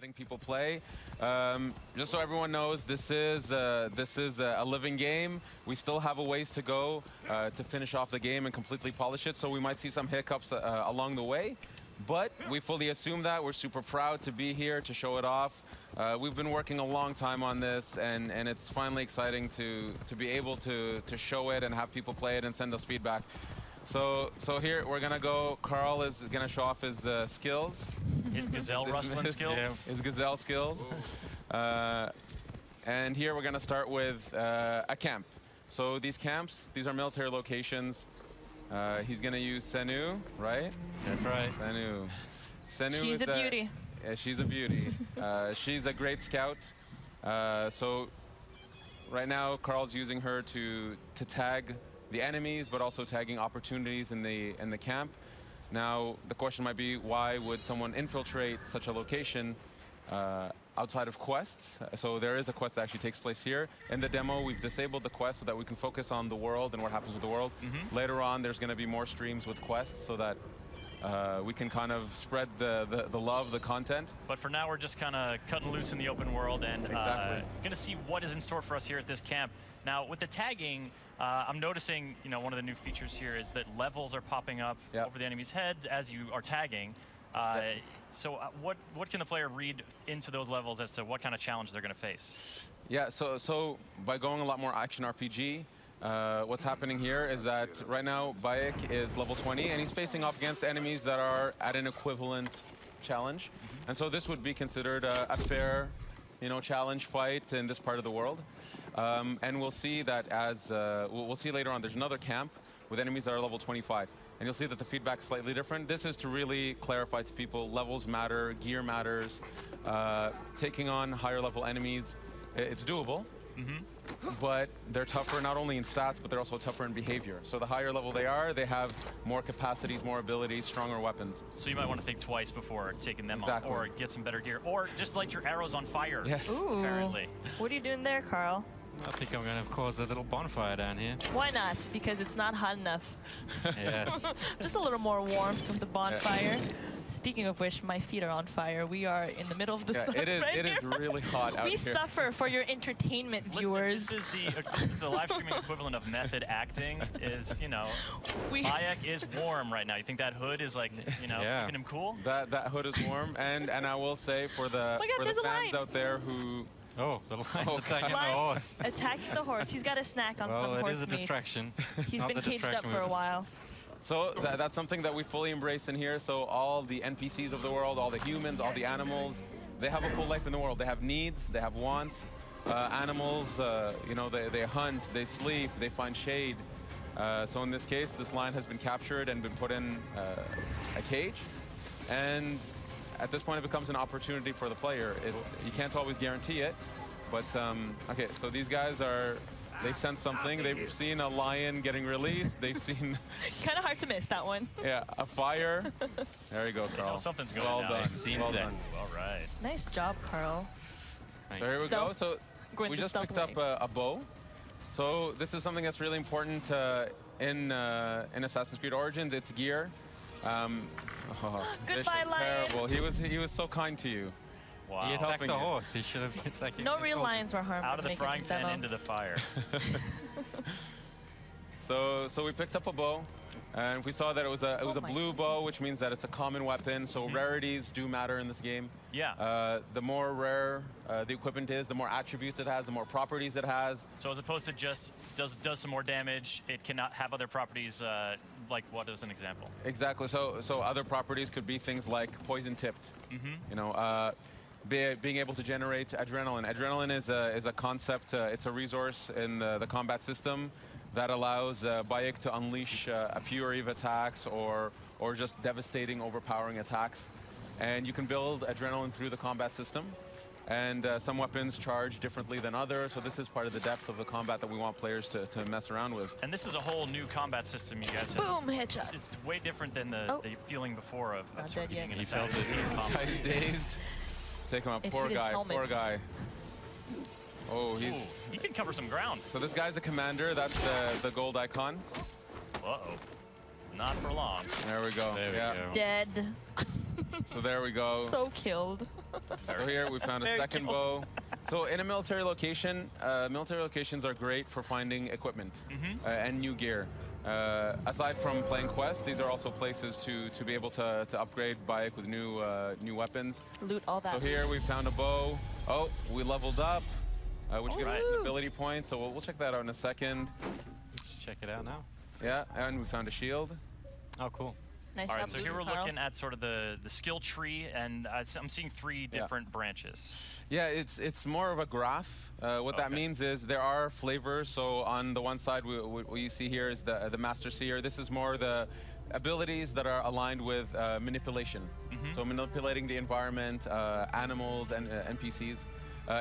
letting people play. Just so everyone knows, this is a living game. We still have a ways to go to finish off the game and completely polish it. So we might see some hiccups along the way. But we fully assume that. We're super proud to be here to show it off. We've been working a long time on this, and it's finally exciting to be able to show it and have people play it and send us feedback. So here we're gonna go. Carl is gonna show off his skills. His gazelle rustling skills. Yeah, his gazelle skills. And here we're gonna start with a camp. So these camps, these are military locations. He's gonna use Senu, right? That's right. Senu. Senu She's is a beauty. Yeah, she's a beauty. She's a great scout. So right now, Carl's using her to tag the enemies, but also tagging opportunities in the camp. Now, the question might be, why would someone infiltrate such a location outside of quests? So there is a quest that actually takes place here. In the demo, we've disabled the quest so that we can focus on the world and what happens with the world. Later on, there's going to be more streams with quests so that we can kind of spread the love, the content. But for now, we're just kind of cutting loose in the open world and going to see what is in store for us here at this camp. Now, with the tagging, I'm noticing, one of the new features here is that levels are popping up over the enemy's heads as you are tagging. So what can the player read into those levels as to what kind of challenge they're going to face? Yeah, so by going a lot more action RPG, what's happening here is that right now Bayek is level 20 and he's facing off against enemies that are at an equivalent challenge. And so this would be considered a fair challenge fight in this part of the world. And we'll see that as, we'll see later on, there's another camp with enemies that are level 25. And you'll see that the feedback is slightly different. This is to really clarify to people, levels matter, gear matters. Taking on higher level enemies, it's doable. But they're tougher not only in stats, but they're also tougher in behavior. So the higher level they are, they have more capacities, more abilities, stronger weapons. So you might want to think twice before taking them on, or get some better gear, or just light your arrows on fire. Yes. Ooh. Apparently. What are you doing there, Carl? I think I'm going to cause a little bonfire down here. Why not? Because it's not hot enough. Yes. Just a little more warmth from the bonfire. Speaking of which, my feet are on fire. We are in the middle of the sun it is here. really hot out We here. suffer for your entertainment, viewers. This is the live streaming equivalent of method acting. Is Bayek is warm right now. You think that hood is like keeping him cool? That hood is warm, and I will say for the fans out there who. Oh, the lion's attacking the horse. Attacking the horse. He's got a snack on some horse meat. Well, it is a distraction. He's been caged up for a while. So that's something that we fully embrace in here. So all the NPCs of the world, all the humans, all the animals, they have a full life in the world. They have needs, they have wants. Animals, they hunt, they sleep, they find shade. So in this case, this lion has been captured and been put in a cage. And at this point, it becomes an opportunity for the player. You can't always guarantee it, but okay, so these guys they sense something. They've seen a lion getting released. They've seen... Kind of hard to miss that one. Yeah, a fire. There you go, Carl. Something's going well on. Done. Well done. All right. Nice job, Carl. So here we go. So we just picked up a bow. So this is something that's really important in Assassin's Creed Origins. It's gear. Goodbye, lion. Terrible. He was so kind to you. Wow. He attacked the horse. He should have been attacking. No real lions were harmed. Out of the frying pan into the fire. So we picked up a bow, and we saw that it was a blue bow, which means that it's a common weapon. So rarities do matter in this game. Yeah. The more rare the equipment is, the more attributes it has, the more properties it has. So as opposed to just does some more damage, it cannot have other properties. Like what is an example? Exactly. So other properties could be things like poison tipped. Being able to generate adrenaline. Adrenaline is a concept. It's a resource in the combat system that allows Bayek to unleash a fury of attacks or just devastating, overpowering attacks. And you can build adrenaline through the combat system. And some weapons charge differently than others, so this is part of the depth of the combat that we want players to mess around with. And this is a whole new combat system you guys have. Boom, headshot. It's way different than the feeling before of being in He felt it. He's dazed. Take him out. Poor guy. Oh, he can cover some ground. So this guy's a commander. That's the gold icon. Uh-oh. Not for long. There we go. There we go. Dead. So there we go. So killed. So here we found a Very second chilled. bow. So in a military location, military locations are great for finding equipment and new gear. Aside from playing quests, these are also places to be able to upgrade Bayek with new weapons. Loot all that. So here we found a bow. Oh, we leveled up, which gives us an Ooh. ability point. So we'll check that out in a second. Check it out now. Yeah, and we found a shield. Oh, cool. Nice All right, job so here looting, we're Carl. looking at sort of the skill tree, and I'm seeing 3 different branches. Yeah, it's more of a graph. What that Okay. means is there are flavors. So on the one side, what you see here is the Master Seer. This is more the abilities that are aligned with manipulation. So manipulating the environment, animals, and NPCs.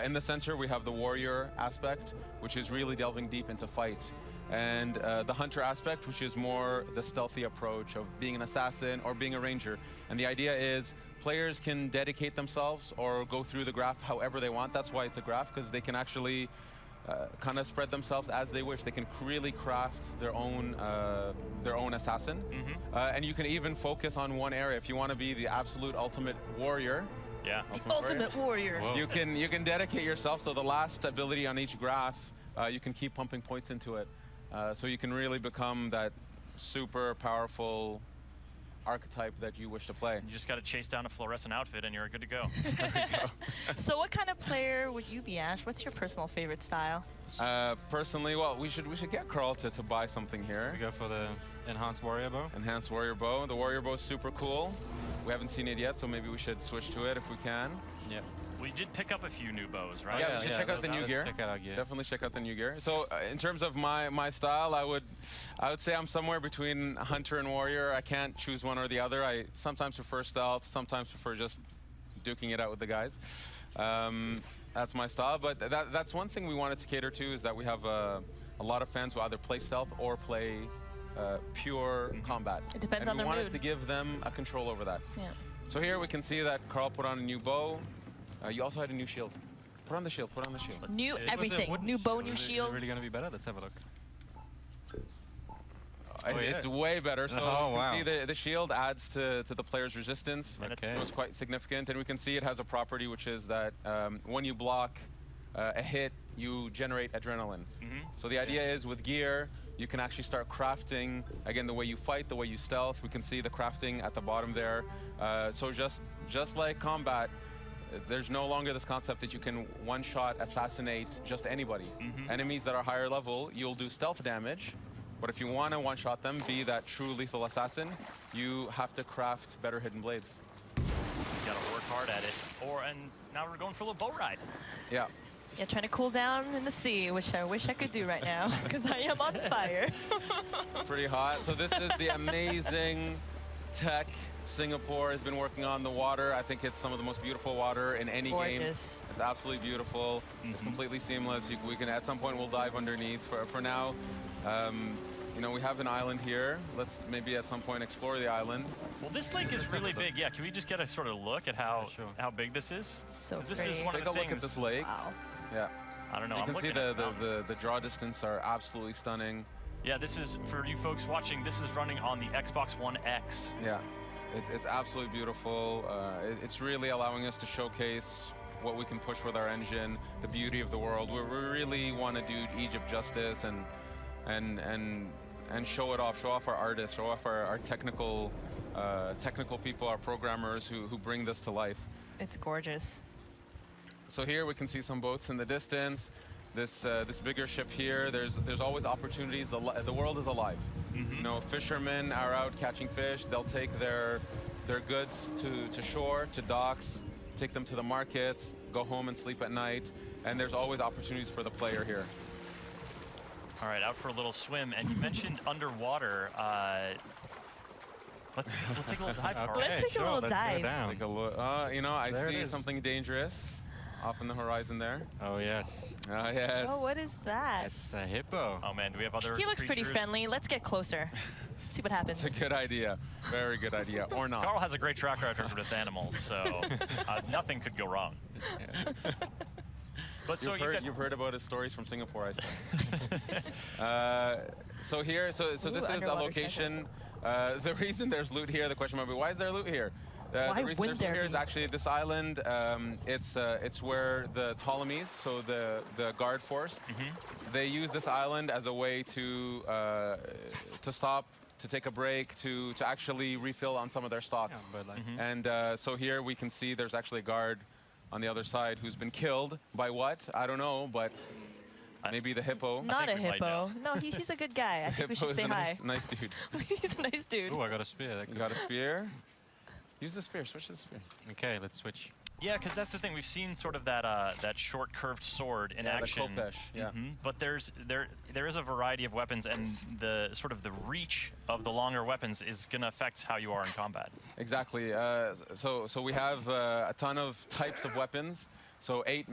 In the center, we have the warrior aspect, which is really delving deep into fight. And the hunter aspect, which is more the stealthy approach of being an assassin or being a ranger. And the idea is players can dedicate themselves or go through the graph however they want. That's why it's a graph, because they can actually kind of spread themselves as they wish. They can really craft their own assassin. And you can even focus on one area. If you want to be the absolute ultimate warrior, Yeah. Ultimate warrior. Whoa. you can dedicate yourself. So the last ability on each graph, you can keep pumping points into it. So you can really become that super powerful archetype that you wish to play. You just got to chase down a fluorescent outfit, and you're good to go. So what kind of player would you be, Ash? What's your personal favorite style? Personally, well, we should get Carl to buy something here. We go for the enhanced warrior bow. Enhanced warrior bow. The warrior bow is super cool. We haven't seen it yet, so maybe we should switch to it if we can. Yep. We did pick up a few new bows, right? Yeah, we should check out the new gear. Check out our gear. Definitely check out the new gear. So in terms of my style, I would say I'm somewhere between hunter and warrior. I can't choose one or the other. I sometimes prefer stealth, sometimes prefer just duking it out with the guys. That's my style, but that's one thing we wanted to cater to, is that we have a lot of fans who either play stealth or play pure combat. It depends and on we their wanted mood. to give them a control over that. Yeah. So here we can see that Carl put on a new bow. You also had a new shield. Put on the shield, put on the shield. New Was it everything. wooden New bow, new Is it shield. really going to be better? Let's have a look. It's way better. So Oh, you can wow. see the shield adds to the player's resistance. Okay. It was quite significant. And we can see it has a property, which is that when you block a hit, you generate adrenaline. So the idea is with gear, you can actually start crafting, again, the way you fight, the way you stealth. We can see the crafting at the bottom there. So just like combat, there's no longer this concept that you can one-shot assassinate just anybody. Enemies that are higher level, you'll do stealth damage. But if you want to one-shot them, be that true lethal assassin, you have to craft better hidden blades. You got to work hard at it. And now we're going for a little boat ride. Yeah. Yeah, trying to cool down in the sea, which I wish I could do right now, because I am on fire. Pretty hot. So this is the amazing tech Singapore has been working on. The water, I think it's some of the most beautiful water in any game. Gorgeous. It's absolutely beautiful. It's completely seamless. We can, at some point, we'll dive underneath. For now, you know, we have an island here. Let's maybe at some point explore the island. Well, this lake is really big. Yeah, can we just get a sort of look at how Yeah, sure. how big this is? So 'Cause this pretty. is one Take of a the look at things. this lake. Wow. Yeah. I don't know. You I'm can see looking at it now. the draw distance are absolutely stunning. Yeah, this is, for you folks watching, this is running on the Xbox One X. Yeah, it's absolutely beautiful. It's really allowing us to showcase what we can push with our engine, the beauty of the world. We really want to do Egypt justice and show it off, show off our artists, show off our technical people, our programmers who bring this to life. It's gorgeous. So here we can see some boats in the distance. This bigger ship here. There's always opportunities. The world is alive. You know, fishermen are out catching fish. They'll take their goods to shore, to docks, take them to the markets, go home and sleep at night. And there's always opportunities for the player here. All right, out for a little swim. And you mentioned underwater. Let's take a little dive, Carl. Let's take a sure, little let's dive. Go down. Take a look. You know, I There it see is. something dangerous off in the horizon there. Oh, yes. Yes. Oh, what is that? It's a hippo. Oh man, do we have other He looks pretty creatures? friendly. Let's get closer. See what happens. It's a good idea. Very good idea. Or not. Carl has a great track record with animals, so nothing could go wrong. But so You've heard about his stories from Singapore, I see. So here, so this is a underwater location. The reason there's loot here, the question might be, why is there loot here? Why the reason would there's there here is be? actually this island. It's where the Ptolemies, so the guard force, they use this island as a way to stop, to take a break, to actually refill on some of their stocks. Yeah, but like, And so here we can see there's actually a guard on the other side who's been killed by what? I don't know, but maybe the hippo. Not a think we might hippo. No, he's a good guy. I think we Hippo should is say a hi. nice dude. He's a nice dude. oh, I got a spear. That You could- got a spear. Use the spear. Switch to the spear. Okay, let's switch. Yeah, because that's the thing. We've seen sort of that that short curved sword in Yeah, the action. Kopesh, yeah. But there is a variety of weapons, and the sort of the reach of the longer weapons is going to affect how you are in combat. Exactly. So we have a ton of types of weapons. So 8